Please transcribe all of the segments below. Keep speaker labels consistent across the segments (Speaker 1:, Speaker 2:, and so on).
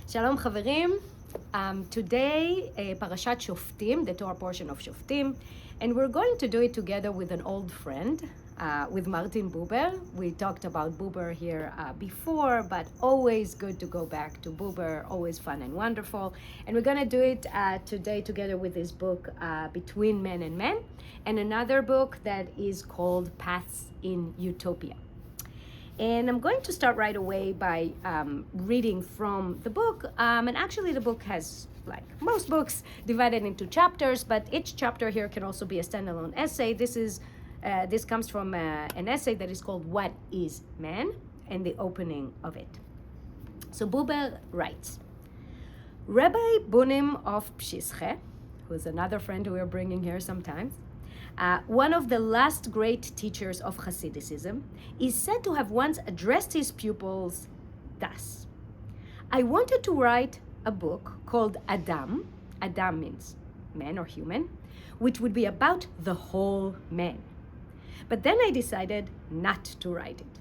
Speaker 1: Shalom Chaverim. Today, Parashat Shoftim, the Torah portion of Shoftim, and we're going to do it together with an old friend, with Martin Buber. We talked about Buber here before, but always good to go back to Buber, always fun and wonderful. And we're going to do it today together with this book, Between Men and Men, and another book that is called Paths in Utopia. And I'm going to start right away by reading from the book. And actually the book has, like most books, divided into chapters, but each chapter here can also be a standalone essay. This comes from an essay that is called What is Man? And the opening of it. So Buber writes, Rabbi Bunim of Pshische, who's another friend we are bringing here sometimes, one of the last great teachers of Hasidism, is said to have once addressed his pupils thus: I wanted to write a book called Adam means man or human, which would be about the whole man. But then I decided not to write it.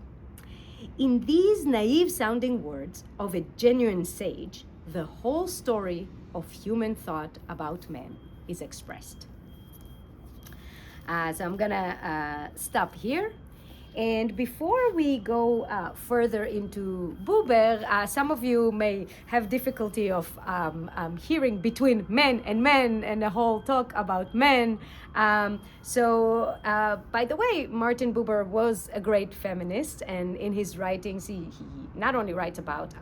Speaker 1: In these naive sounding words of a genuine sage, the whole story of human thought about man is expressed. So I'm gonna stop here. And before we go further into Buber, some of you may have difficulty of hearing between men and the whole talk about men. So by the way, Martin Buber was a great feminist, and in his writings he not only writes about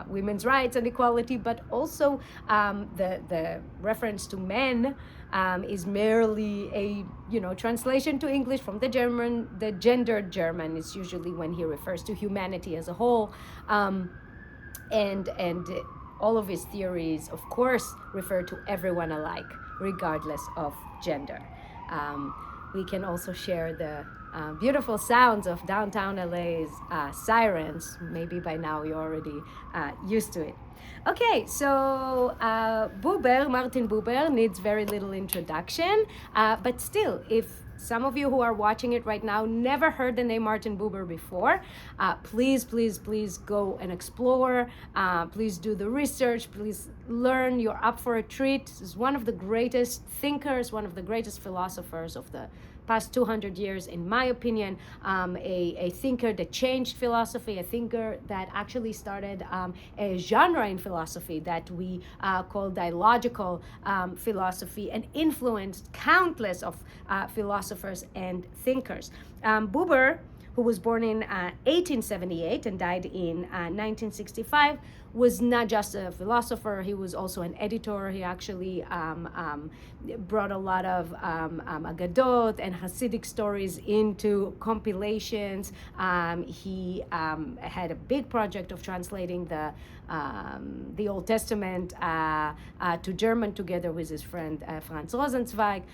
Speaker 1: women's rights and equality, but also the reference to men is merely a translation to English from the German, the gendered German. Is usually when he refers to humanity as a whole, and all of his theories, of course, refer to everyone alike, regardless of gender. We can also share the beautiful sounds of downtown LA's sirens. Maybe by now you're already used to it. Okay, so Martin Buber needs very little introduction, but still, if some of you who are watching it right now never heard the name Martin Buber before, please go and explore. Please do the research. Please learn. You're up for a treat. This is one of the greatest thinkers, one of the greatest philosophers of the past 200 years, in my opinion, a thinker that changed philosophy, a thinker that actually started a genre in philosophy that we call dialogical philosophy, and influenced countless of philosophers and thinkers. Buber, who was born in 1878 and died in 1965, was not just a philosopher, he was also an editor. He actually brought a lot of Agadot and Hasidic stories into compilations. He had a big project of translating the Old Testament to German together with his friend Franz Rosenzweig.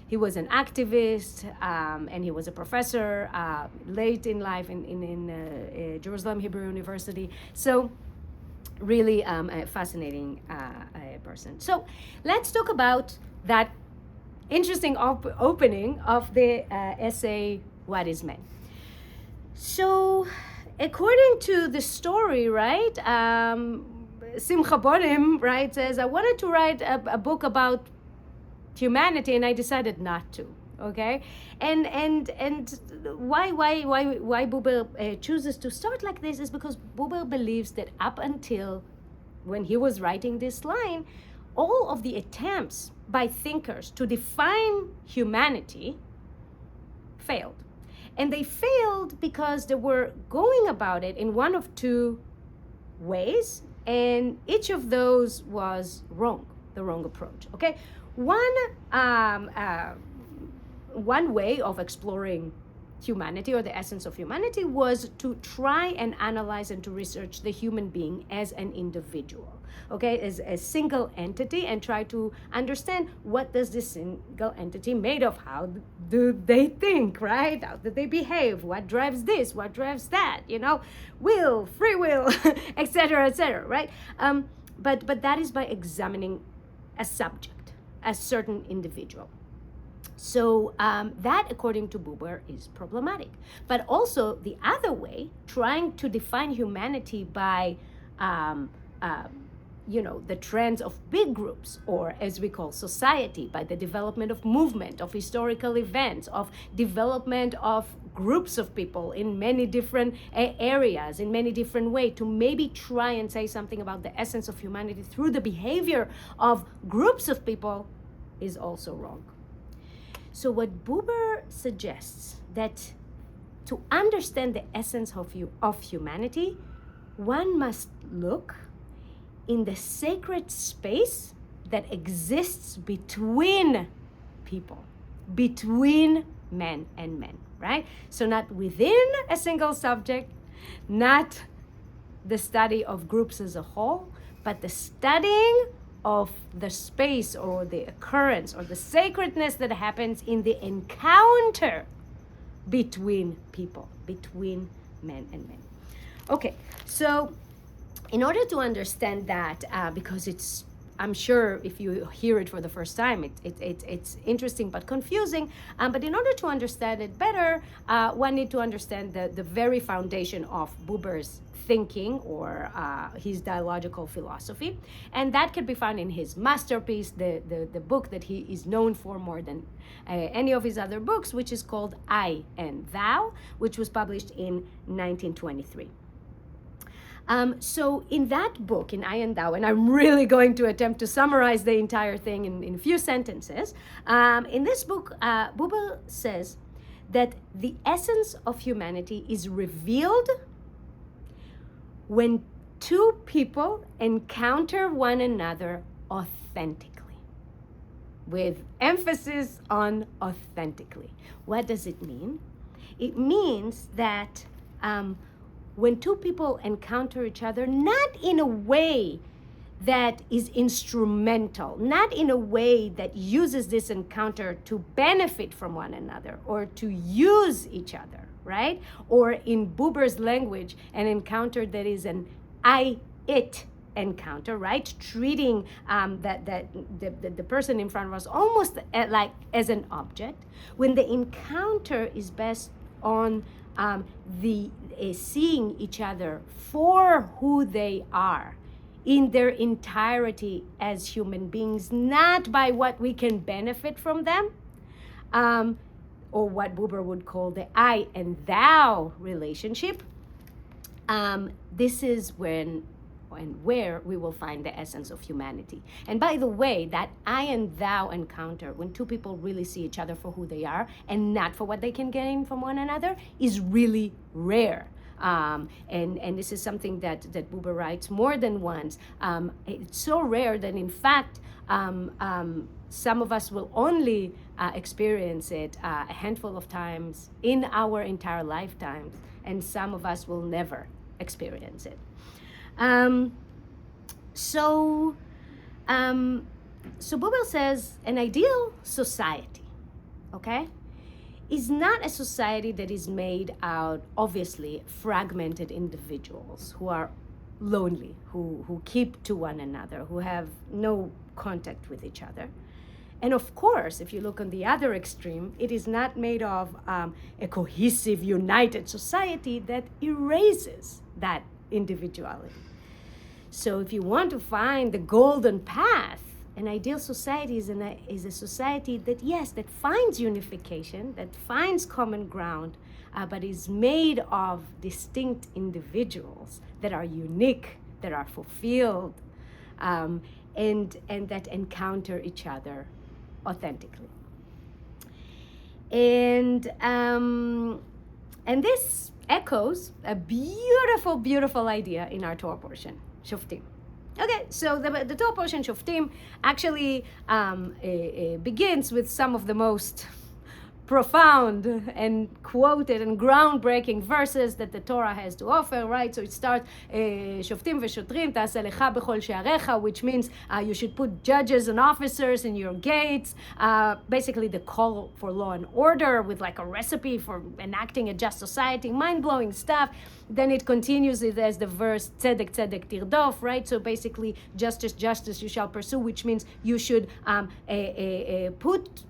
Speaker 1: He was an activist, and he was a professor late in life in Jerusalem Hebrew University. So really a fascinating person. So let's talk about that interesting opening of the essay, What is Man? So according to the story, right, Simcha Bonim, right, says, I wanted to write a book about humanity and I decided not to. Okay, and why Buber chooses to start like this is because Buber believes that up until when he was writing this line, all of the attempts by thinkers to define humanity failed. And they failed because they were going about it in one of two ways, and each of those was wrong, the wrong approach. Okay, one way of exploring humanity, or the essence of humanity, was to try and analyze and to research the human being as an individual, okay, as a single entity, and try to understand what does this single entity made of, how do they think, right, how do they behave, what drives this, what drives that, will, free will, etc., right? But that is by examining a subject, a certain individual. So that, according to Buber, is problematic. But also the other way, trying to define humanity by the trends of big groups, or as we call society, by the development of movement, of historical events, of development of groups of people in many different areas, in many different ways, to maybe try and say something about the essence of humanity through the behavior of groups of people, is also wrong. So what Buber suggests, that to understand the essence of humanity, one must look in the sacred space that exists between people, between men and men, right? So not within a single subject, not the study of groups as a whole, but the studying of the space or the occurrence or the sacredness that happens in the encounter between people, between men and men. Okay, so in order to understand that, because I'm sure if you hear it for the first time, it's interesting but confusing. But in order to understand it better, one need to understand the very foundation of Buber's thinking, or his dialogical philosophy. And that can be found in his masterpiece, the book that he is known for more than any of his other books, which is called I and Thou, which was published in 1923. So in that book, in I and Thou, and I'm really going to attempt to summarize the entire thing in a few sentences. In this book, Buber says that the essence of humanity is revealed when two people encounter one another authentically, with emphasis on authentically. What does it mean? It means that when two people encounter each other, not in a way that is instrumental, not in a way that uses this encounter to benefit from one another or to use each other, right? Or in Buber's language, an encounter that is an I-it encounter, right? Treating the person in front of us almost like as an object. When the encounter is based on seeing each other for who they are in their entirety as human beings, not by what we can benefit from them, or what Buber would call the I and thou relationship. This is when and where we will find the essence of humanity. And by the way, that I and thou encounter, when two people really see each other for who they are and not for what they can gain from one another, is really rare. And this is something that Buber writes more than once. It's so rare that in fact some of us will only experience it a handful of times in our entire lifetimes, and some of us will never experience it. So Buber says an ideal society, okay, is not a society that is made out, obviously, fragmented individuals who are lonely, who keep to one another, who have no contact with each other. And of course, if you look on the other extreme, it is not made of a cohesive, united society that erases that individuality. So if you want to find the golden path, an ideal society is a society that, yes, that finds unification, that finds common ground, but is made of distinct individuals that are unique, that are fulfilled, and that encounter each other authentically. And this echoes a beautiful, beautiful idea in our Torah portion, Shoftim. Okay, so the Torah portion, Shoftim, actually begins with some of the most profound and quoted and groundbreaking verses that the Torah has to offer, right? So it starts, Shoftim v'shotrim ta'aseh lecha b'chol she'arecha, which means you should put judges and officers in your gates. Basically the call for law and order with like a recipe for enacting a just society, mind-blowing stuff. Then it continues as the verse, tzedek, tzedek tirdof, right? So basically, justice, justice you shall pursue, which means you should put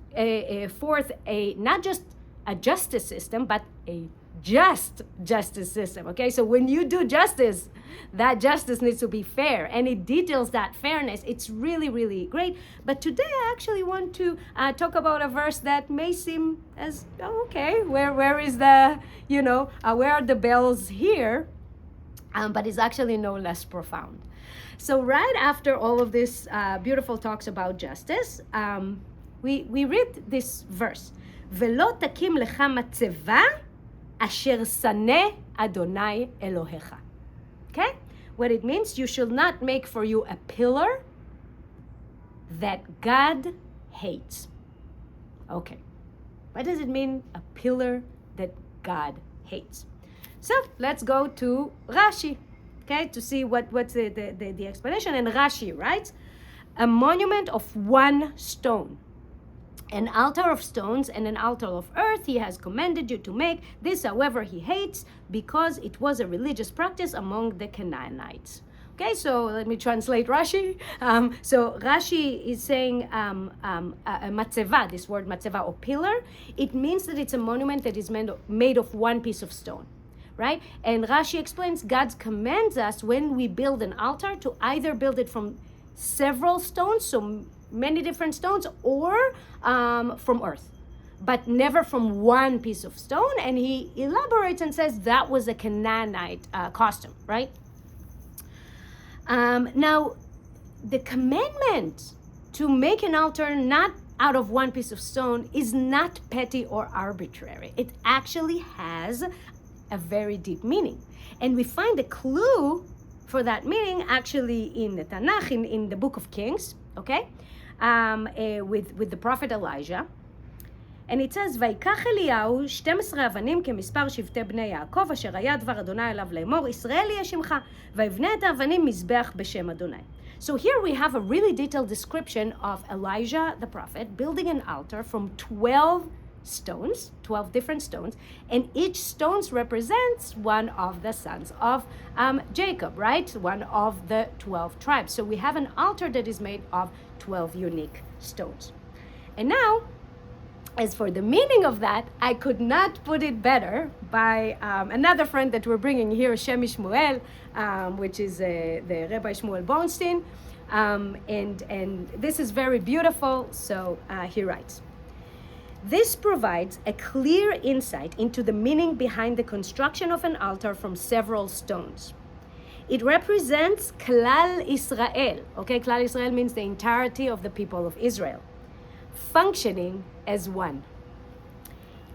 Speaker 1: forth not just a justice system, but a just justice system. Okay, so when you do justice, that justice needs to be fair, and it details that fairness. It's really, really great. But today I actually want to talk about a verse that may seem as, okay, where is the, where are the bells here? But it's actually no less profound. So right after all of this beautiful talks about justice, we read this verse, ולא תקים לך מצבה אשר שנא אדוני אלוהיך. Okay? What it means, you shall not make for you a pillar that God hates. Okay. What does it mean, a pillar that God hates? So let's go to Rashi, okay, to see what's the explanation. And Rashi writes, a monument of one stone, an altar of stones and an altar of earth he has commanded you to make. This, however, he hates, because it was a religious practice among the Canaanites. Okay, so let me translate Rashi. So Rashi is saying a matzeva, this word matzeva, or pillar. It means that it's a monument that is made of one piece of stone, right? And Rashi explains God commands us when we build an altar to either build it from several stones, so many different stones, or from earth, but never from one piece of stone. And he elaborates and says that was a Canaanite custom, right? Now, the commandment to make an altar not out of one piece of stone is not petty or arbitrary. It actually has a very deep meaning. And we find a clue for that meaning actually in the Tanakh, in the book of Kings, okay? With the prophet Elijah. And it says, ויקח אליהו 12 אבנים כמספר שבטי בני יעקב, אשר היה דבר אדוני אליו לאמור, ישראל יהיה שמך, ויבנה את האבנים מזבח בשם אדוני. So here we have a really detailed description of Elijah the prophet building an altar from 12 stones, 12 different stones, and each stone represents one of the sons of Jacob, right? One of the 12 tribes. So we have an altar that is made of 12 unique stones. And now, as for the meaning of that, I could not put it better by another friend that we're bringing here, Shemi Shmuel, which is the Rabbi Shmuel Bornstein. And this is very beautiful. So he writes, this provides a clear insight into the meaning behind the construction of an altar from several stones. It represents Klal Israel. Okay, Klal Israel means the entirety of the people of Israel, functioning as one.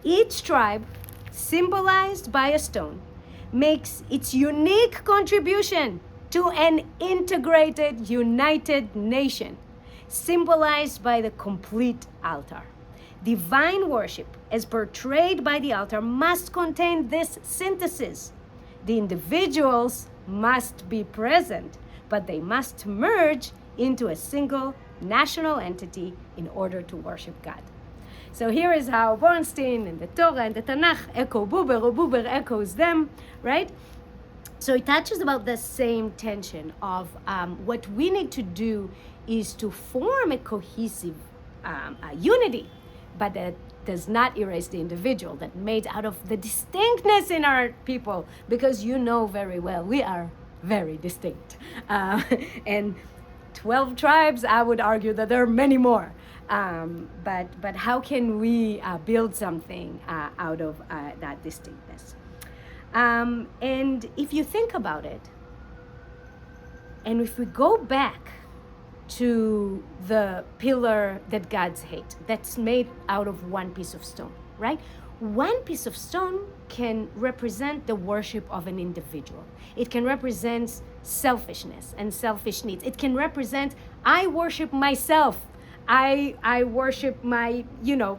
Speaker 1: Each tribe, symbolized by a stone, makes its unique contribution to an integrated, united nation, symbolized by the complete altar. Divine worship, as portrayed by the altar, must contain this synthesis. The individuals must be present, but they must merge into a single national entity in order to worship God. So here is how Bornstein and the Torah and the Tanakh echo Buber, or Buber echoes them, right? So it touches about the same tension of what we need to do is to form a cohesive unity, but that does not erase the individual, that made out of the distinctness in our people, because you know very well we are very distinct. And 12 tribes, I would argue that there are many more. But how can we build something out of that distinctness? And if you think about it, and if we go back to the pillar that God's hate, that's made out of one piece of stone, right? One piece of stone can represent the worship of an individual. It can represent selfishness and selfish needs. It can represent, I worship myself. I worship my, my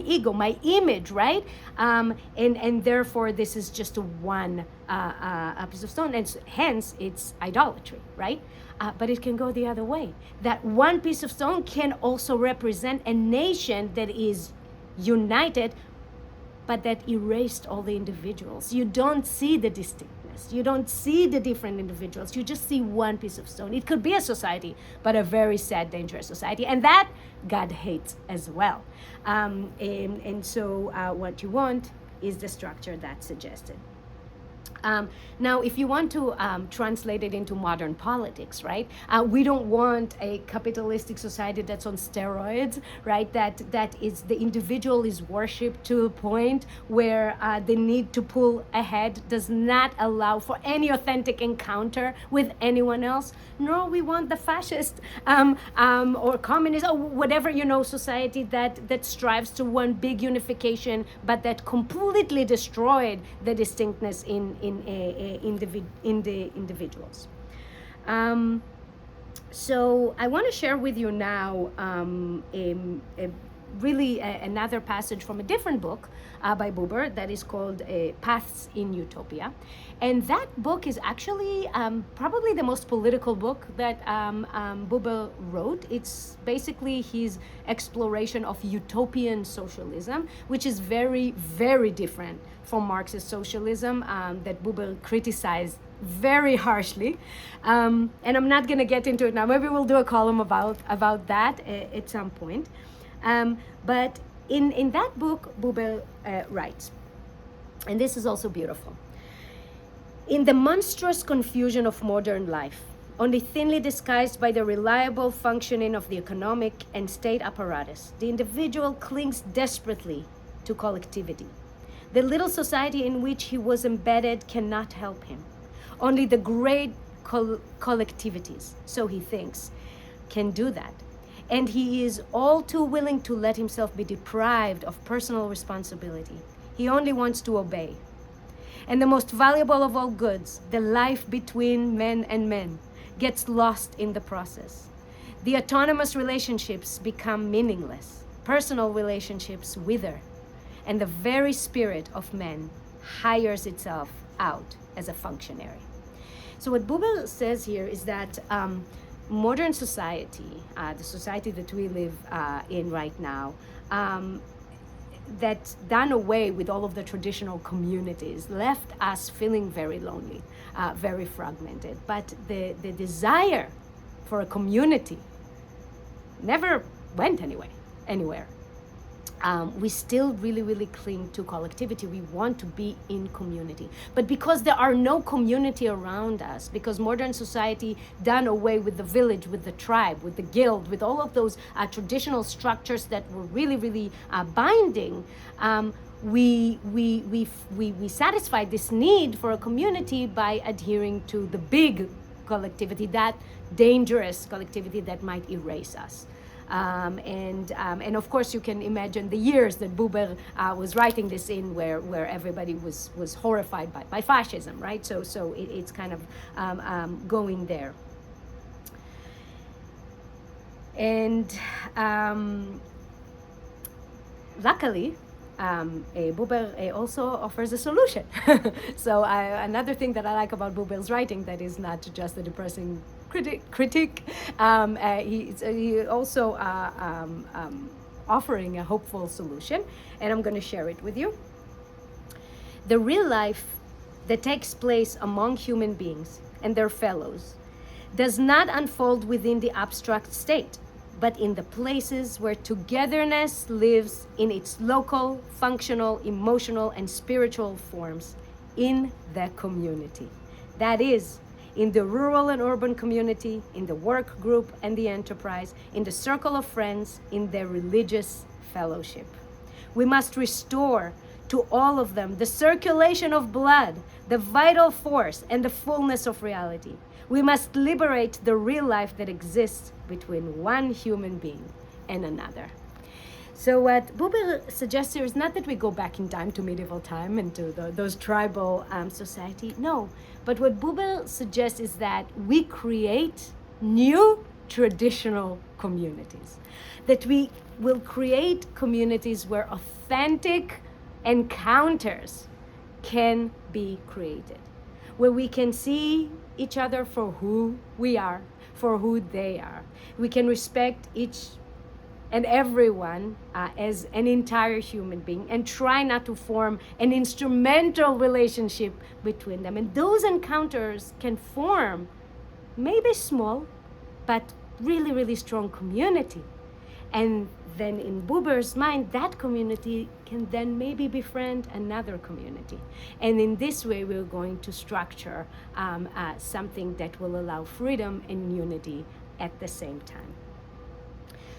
Speaker 1: ego, my image, right? And therefore this is just one a piece of stone, and hence it's idolatry, right? But it can go the other way. That one piece of stone can also represent a nation that is united, but that erased all the individuals. You don't see the distinctness. honest. You don't see the different individuals. You just see one piece of stone. It could be a society, but a very sad, dangerous society. And that God hates as well. So what you want is the structure that's suggested. Now, if you want to translate it into modern politics, right? We don't want a capitalistic society that's on steroids, right? That is the individual is worshipped to a point where the need to pull ahead does not allow for any authentic encounter with anyone else. Nor we want the fascist or communist or whatever society that strives to one big unification, but that completely destroyed the distinctness in the individuals. So I want to share with you now another passage from a different book by Buber that is called Paths in Utopia. And that book is actually probably the most political book that Buber wrote. It's basically his exploration of utopian socialism, which is very, very different from Marxist socialism that Buber criticized very harshly. And I'm not going to get into it now. Maybe we'll do a column about that at some point. But in that book, Buber writes, and this is also beautiful. In the monstrous confusion of modern life, only thinly disguised by the reliable functioning of the economic and state apparatus, the individual clings desperately to collectivity. The little society in which he was embedded cannot help him. Only the great collectivities, so he thinks, can do that. And he is all too willing to let himself be deprived of personal responsibility. He only wants to obey. And the most valuable of all goods, the life between men and men, gets lost in the process. The autonomous relationships become meaningless. Personal relationships wither. And the very spirit of men hires itself out as a functionary. So what Buber says here is that modern society, the society that we live in right now, that's done away with all of the traditional communities, left us feeling very lonely, very fragmented. But the desire for a community never went anywhere. We still really, really cling to collectivity. We want to be in community. But because there are no community around us, because modern society done away with the village, with the tribe, with the guild, with all of those traditional structures that were really, really binding, we satisfy this need for a community by adhering to the big collectivity, that dangerous collectivity that might erase us. And of course you can imagine the years that Buber was writing this in, where everybody was horrified by fascism, right? So it's kind of going there. And luckily, Buber also offers a solution. So another thing that I like about Buber's writing that is not just a depressing critique, he also offering a hopeful solution, and I'm going to share it with you. The real life that takes place among human beings and their fellows does not unfold within the abstract state, but in the places where togetherness lives in its local, functional, emotional, and spiritual forms in the community. That is, in the rural and urban community, in the work group and the enterprise, in the circle of friends, in the religious fellowship. We must restore to all of them the circulation of blood, the vital force, and the fullness of reality. We must liberate the real life that exists between one human being and another. So what Buber suggests here is not that we go back in time to medieval time and to those tribal society. No, but what Buber suggests is that we create new traditional communities. That we will create communities where authentic encounters can be created. Where we can see each other for who we are, for who they are. We can respect each and everyone as an entire human being, and try not to form an instrumental relationship between them. And those encounters can form maybe small, but really, really strong community. And then in Buber's mind, that community can then maybe befriend another community. And in this way, we're going to structure something that will allow freedom and unity at the same time.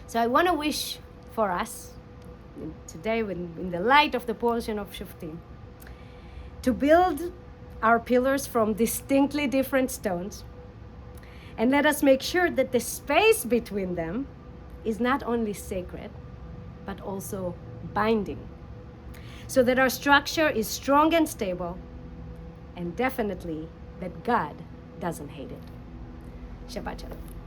Speaker 1: So I want to wish for us today, in the light of the portion of Shoftim, to build our pillars from distinctly different stones, and let us make sure that the space between them is not only sacred, but also binding, so that our structure is strong and stable, and definitely that God doesn't hate it. Shabbat Shalom.